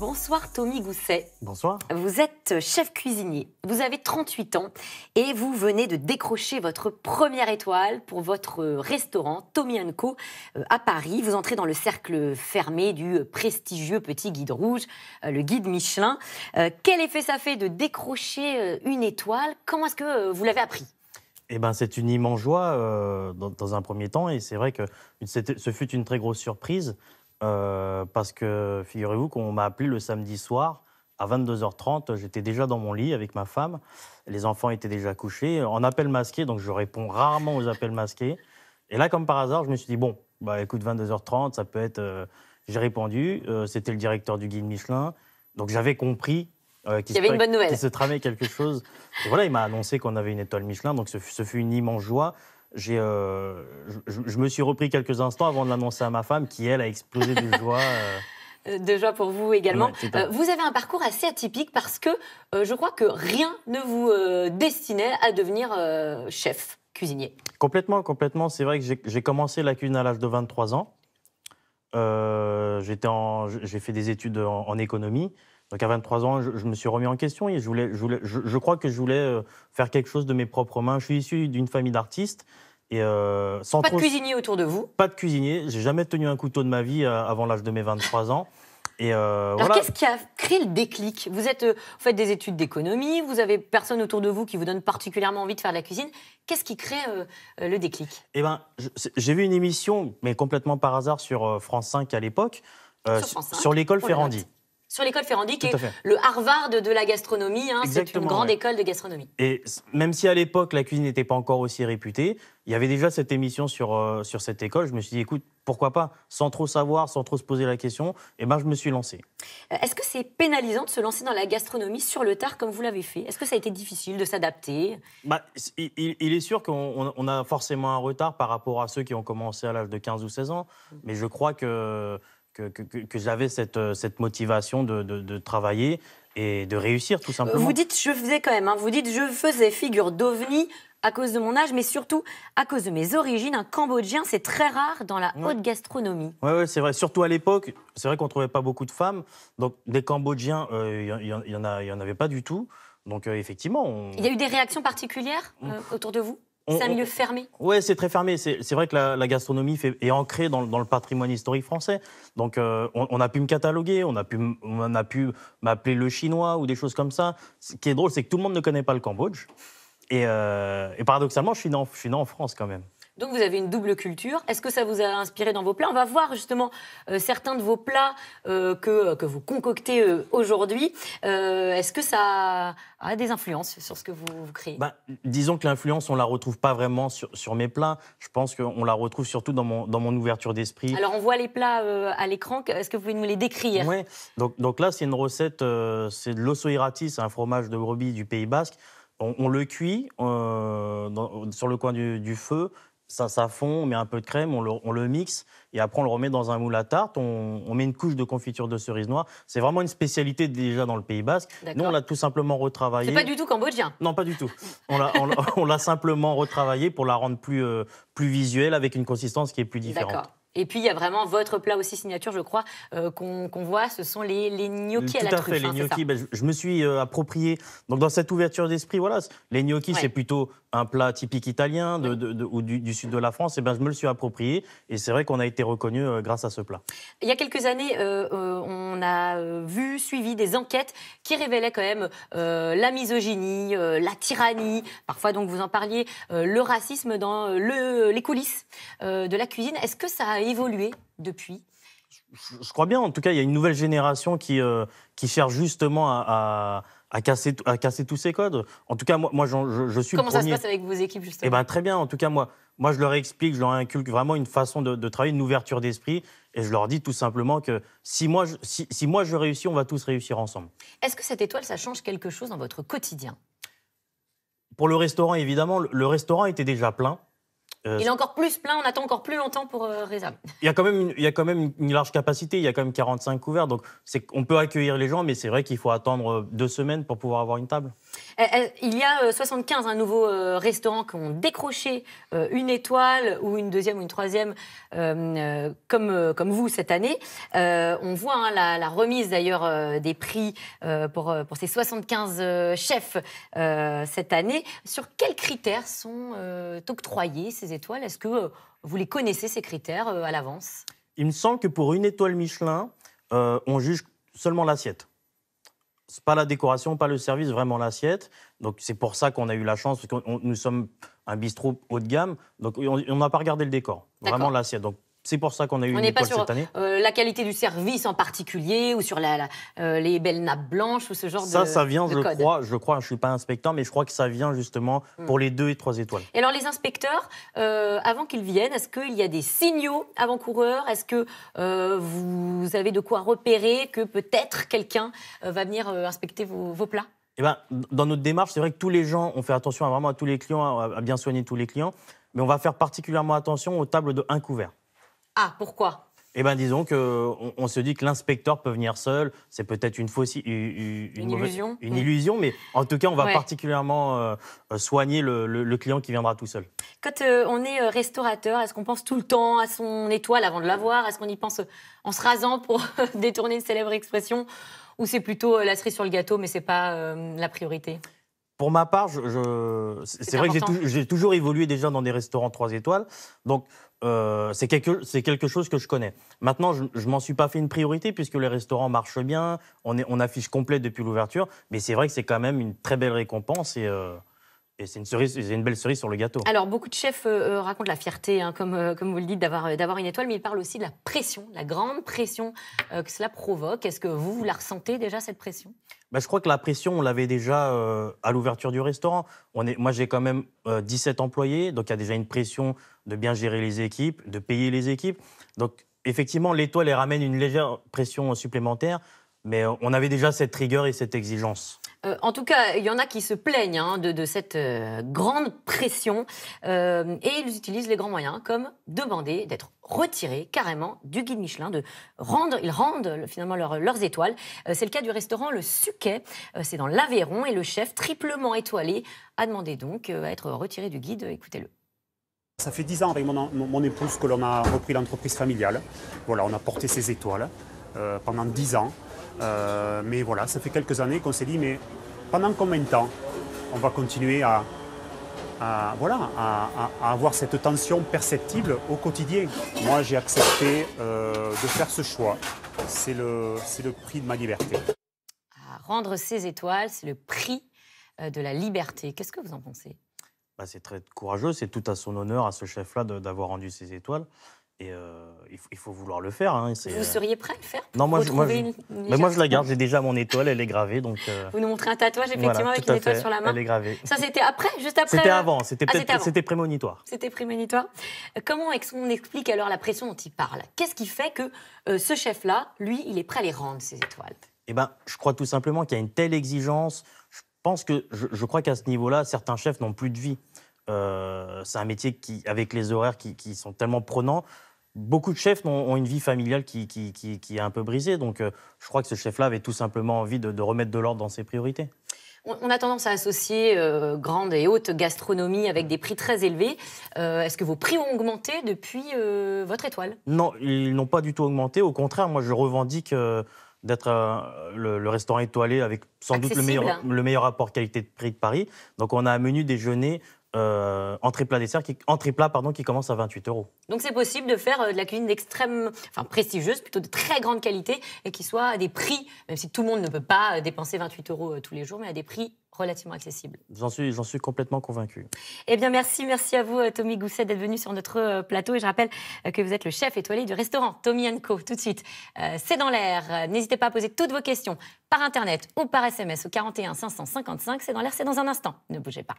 Bonsoir Tommy Gousset. Bonsoir. Vous êtes chef cuisinier, vous avez 38 ans et vous venez de décrocher votre première étoile pour votre restaurant Tommy & Co à Paris. Vous entrez dans le cercle fermé du prestigieux Petit Guide Rouge, le guide Michelin. Quel effet ça fait de décrocher une étoile? Comment est-ce que vous l'avez appris? Eh ben, c'est une immense joie dans un premier temps, et c'est vrai que ce fut une très grosse surprise parce que figurez-vous qu'on m'a appelé le samedi soir à 22h30. J'étais déjà dans mon lit avec ma femme, les enfants étaient déjà couchés, en appel masqué, donc je réponds rarement aux appels masqués. Et là, comme par hasard, je me suis dit, bon, bah écoute, 22h30, ça peut être... J'ai répondu, c'était le directeur du guide Michelin, donc j'avais compris qu'il y avait une bonne nouvelle. Qu'il se tramait quelque chose. Et voilà, il m'a annoncé qu'on avait une étoile Michelin, donc ce fut une immense joie. Je me suis repris quelques instants avant de l'annoncer à ma femme, qui, elle, a explosé de joie. De joie pour vous également. Ouais, vous avez un parcours assez atypique parce que je crois que rien ne vous destinait à devenir chef cuisinier. Complètement. C'est vrai que j'ai commencé la cuisine à l'âge de 23 ans. J'ai fait des études en économie. Donc à 23 ans, je me suis remis en question et je crois que je voulais faire quelque chose de mes propres mains. Je suis issu d'une famille d'artistes. Et pas de cuisinier autour de vous? Pas de cuisinier. J'ai jamais tenu un couteau de ma vie avant l'âge de mes 23 ans. Et alors voilà. Qu'est-ce qui a créé le déclic? Vous faites des études d'économie, vous avez personne autour de vous qui vous donne particulièrement envie de faire de la cuisine. Qu'est-ce qui crée le déclic? Eh ben, j'ai vu une émission, mais complètement par hasard, sur France 5 à l'époque, sur l'école Ferrandi. Sur l'école Ferrandi, qui est le Harvard de la gastronomie, hein, c'est une grande école de gastronomie. Et même si à l'époque la cuisine n'était pas encore aussi réputée, il y avait déjà cette émission sur cette école. Je me suis dit, écoute, pourquoi pas, sans trop savoir, sans trop se poser la question, et ben je me suis lancé. Est-ce que c'est pénalisant de se lancer dans la gastronomie sur le tard comme vous l'avez fait? Est-ce que ça a été difficile de s'adapter? Il est sûr qu'on a forcément un retard par rapport à ceux qui ont commencé à l'âge de 15 ou 16 ans, mais je crois que j'avais cette motivation de travailler et de réussir, tout simplement. Vous dites « je faisais quand même », hein, vous dites « je faisais figure d'ovni à cause de mon âge, mais surtout à cause de mes origines. Un Cambodgien, c'est très rare dans la haute gastronomie. » Oui, c'est vrai. Surtout à l'époque, c'est vrai qu'on ne trouvait pas beaucoup de femmes. Donc des Cambodgiens, il y en avait pas du tout. Donc effectivement... Il y a eu des réactions particulières autour de vous? C'est un milieu fermé? Oui, c'est très fermé. C'est vrai que la gastronomie est ancrée dans le patrimoine historique français. Donc, on a pu me cataloguer, on a pu m'appeler le chinois ou des choses comme ça. Ce qui est drôle, c'est que tout le monde ne connaît pas le Cambodge. Et paradoxalement, je suis né en France quand même. Donc vous avez une double culture. Est-ce que ça vous a inspiré dans vos plats? On va voir justement certains de vos plats que vous concoctez aujourd'hui. Est-ce que ça a des influences sur ce que vous créez? Disons que l'influence, on ne la retrouve pas vraiment sur mes plats. Je pense qu'on la retrouve surtout dans mon ouverture d'esprit. Alors on voit les plats à l'écran. Est-ce que vous pouvez nous les décrire? Oui. Donc là, c'est une recette, c'est de l'osso irati, c'est un fromage de brebis du Pays Basque. On le cuit sur le coin du feu. Ça fond, on met un peu de crème, on le mixe et après on le remet dans un moule à tarte, on met une couche de confiture de cerise noire. C'est vraiment une spécialité déjà dans le Pays Basque. Nous, on l'a tout simplement retravaillé. C'est pas du tout cambodgien? Non, pas du tout. On l'a simplement retravaillé pour la rendre plus visuelle, avec une consistance qui est plus différente. D'accord. Et puis, il y a vraiment votre plat aussi signature, je crois, qu'on voit, ce sont les gnocchis à la truffe. Tout à fait, les gnocchis. Je me suis approprié. Donc, dans cette ouverture d'esprit, voilà, les gnocchis, c'est plutôt un plat typique italien ou du sud de la France. Et je me le suis approprié. Et c'est vrai qu'on a été reconnu grâce à ce plat. Il y a quelques années, on a suivi des enquêtes qui révélaient quand même la misogynie, la tyrannie, parfois, donc vous en parliez, le racisme dans les coulisses de la cuisine. Est-ce que ça a évolué depuis? Je crois bien. En tout cas, il y a une nouvelle génération qui cherche justement à casser tous ces codes. En tout cas, moi je suis Comment le premier. Ça se passe avec vos équipes, justement? Très bien. En tout cas, moi je leur explique, je leur inculque vraiment une façon de travailler, une ouverture d'esprit. Et je leur dis tout simplement que si moi je réussis, on va tous réussir ensemble. Est-ce que cette étoile, ça change quelque chose dans votre quotidien? Pour le restaurant, évidemment, le restaurant était déjà plein. Il est encore plus plein, on attend encore plus longtemps pour réserver. Il y a quand même une large capacité, il y a quand même 45 couverts, donc on peut accueillir les gens, mais c'est vrai qu'il faut attendre 2 semaines pour pouvoir avoir une table. Il y a 75 nouveaux restaurants qui ont décroché une étoile ou une deuxième ou une troisième comme vous cette année. On voit la remise d'ailleurs des prix pour ces 75 chefs cette année. Sur quels critères sont octroyées ces étoiles? Est-ce que vous les connaissez, ces critères, à l'avance? Il me semble que pour une étoile Michelin, on juge seulement l'assiette. C'est pas la décoration, pas le service, vraiment l'assiette. Donc c'est pour ça qu'on a eu la chance, parce que nous sommes un bistrot haut de gamme, donc on n'a pas regardé le décor, vraiment l'assiette. Donc c'est pour ça qu'on a eu une étoile cette année. On n'est pas sur la qualité du service en particulier, ou sur les belles nappes blanches, ou ce genre de Ça vient, de je code. crois, je ne suis pas inspecteur, mais je crois que ça vient justement pour les 2 et 3 étoiles. Et alors les inspecteurs, avant qu'ils viennent, est-ce qu'il y a des signaux avant-coureurs? Est-ce que vous avez de quoi repérer que peut-être quelqu'un va venir inspecter vos plats? Eh ben, dans notre démarche, c'est vrai que tous les gens, on fait attention vraiment à tous les clients, à bien soigner tous les clients, mais on va faire particulièrement attention aux tables de 1 couvert. Ah, pourquoi? Eh bien, disons qu'on se dit que l'inspecteur peut venir seul, c'est peut-être une illusion. Une illusion, mais en tout cas, on va particulièrement soigner le client qui viendra tout seul. Quand on est restaurateur, est-ce qu'on pense tout le temps à son étoile avant de l'avoir? Est-ce qu'on y pense en se rasant pour détourner une célèbre expression? Ou c'est plutôt la cerise sur le gâteau, mais ce n'est pas la priorité? Pour ma part, c'est vrai que j'ai toujours évolué déjà dans des restaurants 3 étoiles, donc c'est quelque chose que je connais. Maintenant, je ne m'en suis pas fait une priorité puisque les restaurants marchent bien, on affiche complet depuis l'ouverture, mais c'est vrai que c'est quand même une très belle récompense et c'est une belle cerise sur le gâteau. Alors, beaucoup de chefs racontent la fierté, comme vous le dites, d'avoir une étoile, mais ils parlent aussi de la pression, la grande pression que cela provoque. Est-ce que vous la ressentez déjà, cette pression? Je crois que la pression, on l'avait déjà à l'ouverture du restaurant. Moi, j'ai quand même 17 employés, donc il y a déjà une pression de bien gérer les équipes, de payer les équipes. Donc, effectivement, l'étoile, elle ramène une légère pression supplémentaire, mais on avait déjà cette rigueur et cette exigence. En tout cas, il y en a qui se plaignent de cette grande pression et ils utilisent les grands moyens comme demander d'être retirés carrément du guide Michelin, ils rendent finalement leurs étoiles. C'est le cas du restaurant Le Suquet, c'est dans l'Aveyron et le chef triplement étoilé a demandé donc à être retiré du guide. Écoutez-le. Ça fait 10 ans avec mon épouse que l'on a repris l'entreprise familiale. Voilà, on a porté ses étoiles pendant 10 ans. Mais voilà, ça fait quelques années qu'on s'est dit, mais pendant combien de temps on va continuer à avoir cette tension perceptible au quotidien? Moi, j'ai accepté de faire ce choix. C'est le prix de ma liberté. Rendre ses étoiles, c'est le prix de la liberté. Qu'est-ce que vous en pensez? C'est très courageux, c'est tout à son honneur à ce chef-là d'avoir rendu ses étoiles. Et il faut vouloir le faire. Vous seriez prêt à le faire? Non, moi je la garde, j'ai déjà mon étoile, elle est gravée. Donc, Vous nous montrez un tatouage, effectivement, avec une étoile sur la main? Elle est gravée. Ça, c'était après, juste après? C'était avant, c'était prémonitoire. C'était prémonitoire. Comment est-ce qu'on explique alors la pression dont il parle? Qu'est-ce qui fait que ce chef-là, lui, il est prêt à les rendre, ses étoiles? Je crois tout simplement qu'il y a une telle exigence. Je crois qu'à ce niveau-là, certains chefs n'ont plus de vie. C'est un métier avec les horaires qui sont tellement prenants. Beaucoup de chefs ont une vie familiale qui est un peu brisée. Donc, je crois que ce chef-là avait tout simplement envie de remettre de l'ordre dans ses priorités. On a tendance à associer grande et haute gastronomie avec des prix très élevés. Est-ce que vos prix ont augmenté depuis votre étoile? Non, ils n'ont pas du tout augmenté. Au contraire, moi, je revendique d'être le restaurant étoilé avec sans doute le meilleur rapport qualité-prix de Paris. Donc, on a un menu déjeuner entrée plat dessert qui commence à 28 €. Donc c'est possible de faire de la cuisine prestigieuse, plutôt de très grande qualité et qui soit à des prix, même si tout le monde ne peut pas dépenser 28 € tous les jours, mais à des prix relativement accessibles. J'en suis complètement convaincu. Eh bien merci à vous Tommy Gousset d'être venu sur notre plateau et je rappelle que vous êtes le chef étoilé du restaurant Tommy & Co. Tout de suite, c'est dans l'air. N'hésitez pas à poser toutes vos questions par internet ou par SMS au 41 555. C'est dans l'air, c'est dans un instant. Ne bougez pas.